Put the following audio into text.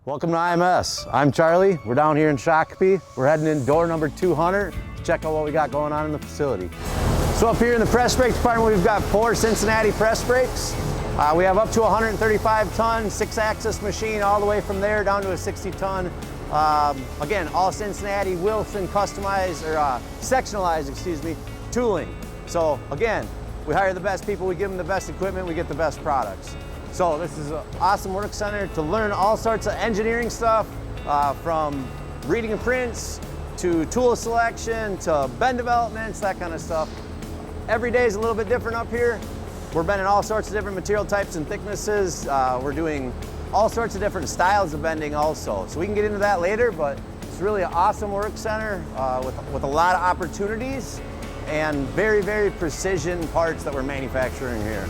Welcome to IMS. I'm Charlie. We're down here in Shakopee. We're heading in door number 200. Check out what we got going on in the facility. So up here in the press brake department, we've got 4 Cincinnati press brakes. We have up to 135 ton, 6-axis machine, all the way from there down to a 60 ton. Again, all Cincinnati Wilson customized, or sectionalized, tooling. So again, we hire the best people, we give them the best equipment, we get the best products. So this is an awesome work center to learn all sorts of engineering stuff, from reading and prints, to tool selection, to bend developments, that kind of stuff. Every day is a little bit different up here. We're bending all sorts of different material types and thicknesses. We're doing all sorts of different styles of bending also. So we can get into that later, but it's really an awesome work center with a lot of opportunities and very, very precision parts that we're manufacturing here.